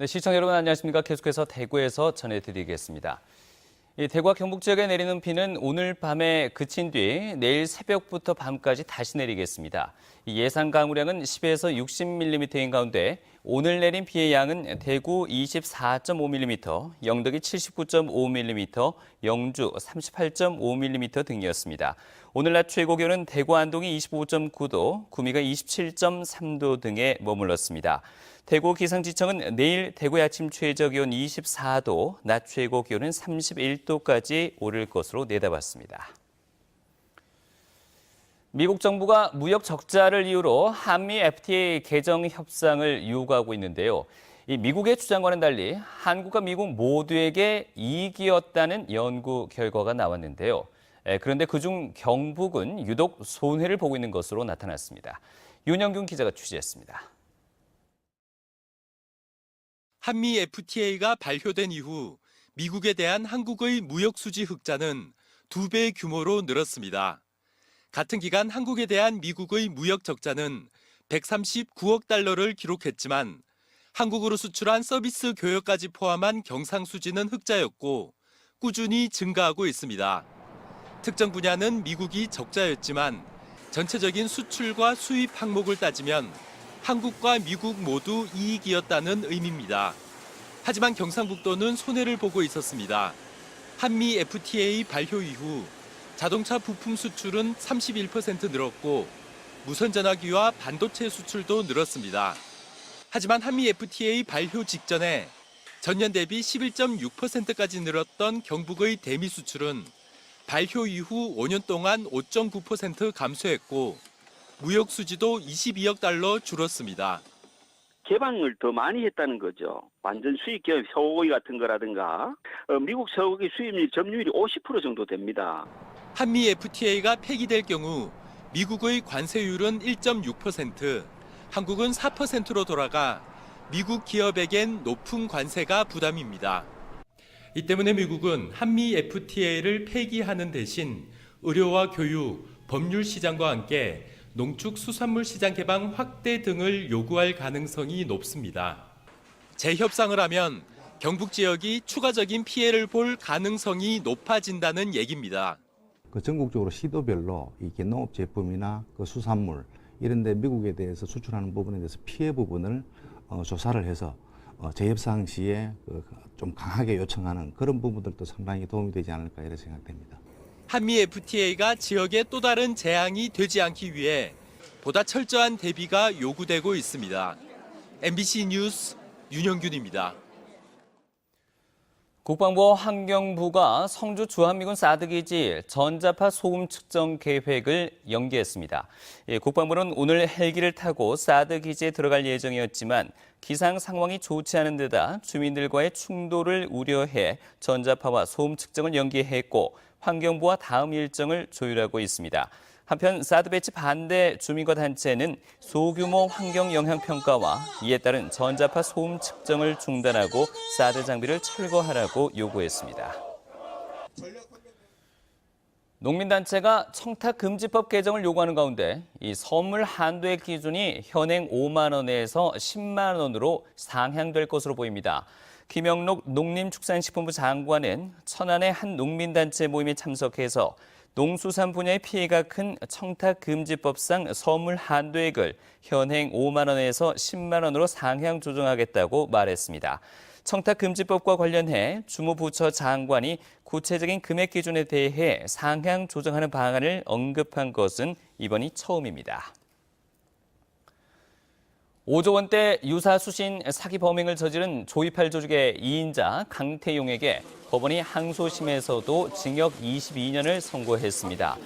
네, 시청자 여러분 안녕하십니까? 계속해서 대구에서 전해드리겠습니다. 대구와 경북 지역에 내리는 비는 오늘 밤에 그친 뒤 내일 새벽부터 밤까지 다시 내리겠습니다. 예상 강우량은 10에서 60mm인 가운데 오늘 내린 비의 양은 대구 24.5mm, 영덕이 79.5mm, 영주 38.5mm 등이었습니다. 오늘 낮 최고 기온은 대구 안동이 25.9도, 구미가 27.3도 등에 머물렀습니다. 대구 기상지청은 내일 대구의 아침 최저 기온 24도, 낮 최고 기온은 31도까지 오를 것으로 내다봤습니다. 미국 정부가 무역 적자를 이유로 한미 FTA 개정 협상을 요구하고 있는데요. 이 미국의 주장과는 달리 한국과 미국 모두에게 이익이었다는 연구 결과가 나왔는데요. 그런데 그중 경북은 유독 손해를 보고 있는 것으로 나타났습니다. 윤영균 기자가 취재했습니다. 한미 FTA가 발효된 이후 미국에 대한 한국의 무역 수지 흑자는 2배 규모로 늘었습니다. 같은 기간 한국에 대한 미국의 무역 적자는 139억 달러를 기록했지만 한국으로 수출한 서비스 교역까지 포함한 경상 수지는 흑자였고 꾸준히 증가하고 있습니다. 특정 분야는 미국이 적자였지만 전체적인 수출과 수입 항목을 따지면 한국과 미국 모두 이익이었다는 의미입니다. 하지만 경상북도는 손해를 보고 있었습니다. 한미 FTA 발효 이후 자동차 부품 수출은 31% 늘었고 무선전화기와 반도체 수출도 늘었습니다. 하지만 한미 FTA 발효 직전에 전년 대비 11.6%까지 늘었던 경북의 대미 수출은 발효 이후 5년 동안 5.9% 감소했고 무역 수지도 22억 달러 줄었습니다. 개방을 더 많이 했다는 거죠. 완전 수입 기업 소고기 같은 거라든가 미국 소고기 수입률 점유율이 50% 정도 됩니다. 한미 FTA가 폐기될 경우 미국의 관세율은 1.6%, 한국은 4%로 돌아가 미국 기업에겐 높은 관세가 부담입니다. 이 때문에 미국은 한미 FTA를 폐기하는 대신 의료와 교육, 법률 시장과 함께 농축수산물 시장 개방 확대 등을 요구할 가능성이 높습니다. 재협상을 하면 경북 지역이 추가적인 피해를 볼 가능성이 높아진다는 얘기입니다. 전국적으로 시도별로 이 농업 제품이나 수산물 이런 데 미국에 대해서 수출하는 부분에 대해서 피해 부분을 조사를 해서 재협상 시에 좀 강하게 요청하는 그런 부분들도 상당히 도움이 되지 않을까 이렇게 생각됩니다. 한미 FTA가 지역의 또 다른 재앙이 되지 않기 위해 보다 철저한 대비가 요구되고 있습니다. MBC 뉴스 윤영균입니다. 국방부와 환경부가 성주 주한미군 사드기지 전자파 소음 측정 계획을 연기했습니다. 국방부는 오늘 헬기를 타고 사드기지에 들어갈 예정이었지만 기상 상황이 좋지 않은 데다 주민들과의 충돌을 우려해 전자파와 소음 측정을 연기했고 환경부와 다음 일정을 조율하고 있습니다. 한편 사드 배치 반대 주민과 단체는 소규모 환경 영향 평가와 이에 따른 전자파 소음 측정을 중단하고 사드 장비를 철거하라고 요구했습니다. 농민단체가 청탁금지법 개정을 요구하는 가운데 이 선물 한도액 기준이 현행 5만 원에서 10만 원으로 상향될 것으로 보입니다. 김영록 농림축산식품부 장관은 천안의 한 농민단체 모임에 참석해서 농수산 분야의 피해가 큰 청탁금지법상 선물 한도액을 현행 5만 원에서 10만 원으로 상향 조정하겠다고 말했습니다. 청탁금지법과 관련해 주무부처 장관이 구체적인 금액 기준에 대해 상향 조정하는 방안을 언급한 것은 이번이 처음입니다. 5조 원대 유사수신 사기 범행을 저지른 조이팔 조직의 2인자 강태용에게 법원이 항소심에서도 징역 22년을 선고했습니다.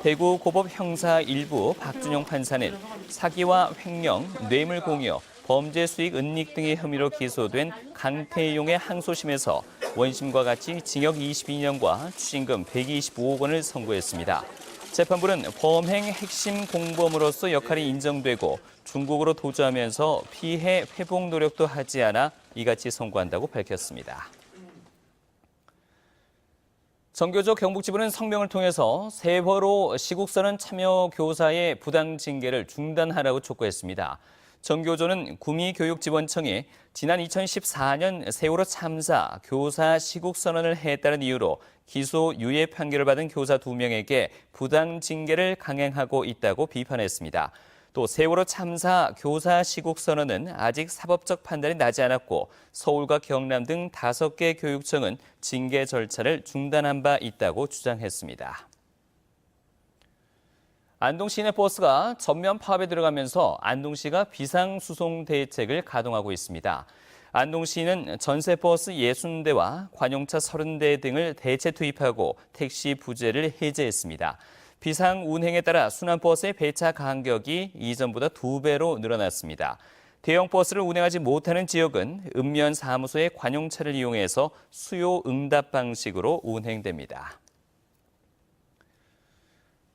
대구 고법 형사 1부 박준영 판사는 사기와 횡령, 뇌물 공여, 범죄 수익 은닉 등의 혐의로 기소된 강태용의 항소심에서 원심과 같이 징역 22년과 추징금 125억 원을 선고했습니다. 재판부는 범행 핵심 공범으로서 역할이 인정되고 중국으로 도주하면서 피해 회복 노력도 하지 않아 이같이 선고한다고 밝혔습니다. 정교조 경북지부는 성명을 통해서 세월호 시국선언 참여 교사의 부당 징계를 중단하라고 촉구했습니다. 전교조는 구미교육지원청이 지난 2014년 세월호 참사 교사 시국 선언을 했다는 이유로 기소 유예 판결을 받은 교사 2명에게 부당 징계를 강행하고 있다고 비판했습니다. 또 세월호 참사 교사 시국 선언은 아직 사법적 판단이 나지 않았고 서울과 경남 등 5개 교육청은 징계 절차를 중단한 바 있다고 주장했습니다. 안동 시내버스가 전면 파업에 들어가면서 안동시가 비상수송 대책을 가동하고 있습니다. 안동시는 전세버스 60대와 관용차 30대 등을 대체 투입하고 택시 부재를 해제했습니다. 비상운행에 따라 순환버스의 배차 간격이 이전보다 2배로 늘어났습니다. 대형버스를 운행하지 못하는 지역은 읍면 사무소의 관용차를 이용해서 수요 응답 방식으로 운행됩니다.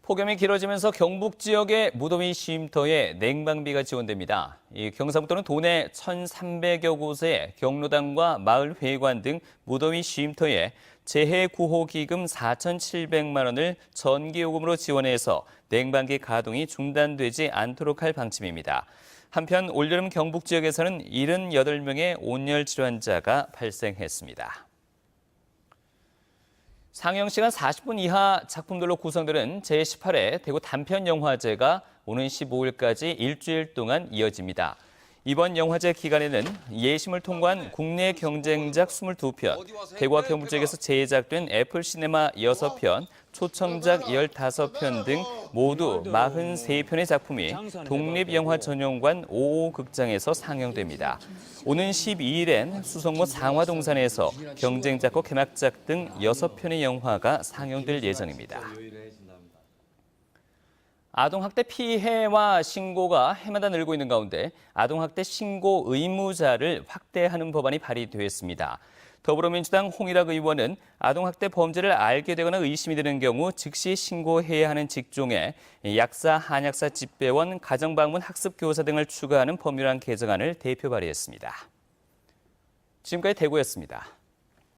폭염이 길어지면서 경북 지역의 무더위 쉼터에 냉방비가 지원됩니다. 경상북도는 도내 1,300여 곳의 경로당과 마을 회관 등 무더위 쉼터에 재해구호기금 4,700만 원을 전기요금으로 지원해서 냉방기 가동이 중단되지 않도록 할 방침입니다. 한편 올여름 경북 지역에서는 78명의 온열 질환자가 발생했습니다. 상영시간 40분 이하 작품들로 구성되는 제18회 대구 단편영화제가 오는 15일까지 일주일 동안 이어집니다. 이번 영화제 기간에는 예심을 통과한 국내 경쟁작 22편, 대구와 경북 지역에서 제작된 애플시네마 6편, 초청작 15편 등 모두 43편의 작품이 독립영화전용관 5호 극장에서 상영됩니다. 오는 12일엔 수성구 상화동산에서 경쟁작과 개막작 등 6편의 영화가 상영될 예정입니다. 아동학대 피해와 신고가 해마다 늘고 있는 가운데 아동학대 신고 의무자를 확대하는 법안이 발의됐습니다. 더불어민주당 홍일학 의원은 아동학대 범죄를 알게 되거나 의심이 드는 경우 즉시 신고해야 하는 직종에 약사, 한약사, 집배원, 가정방문 학습교사 등을 추가하는 법률안 개정안을 대표 발의했습니다. 지금까지 대구였습니다.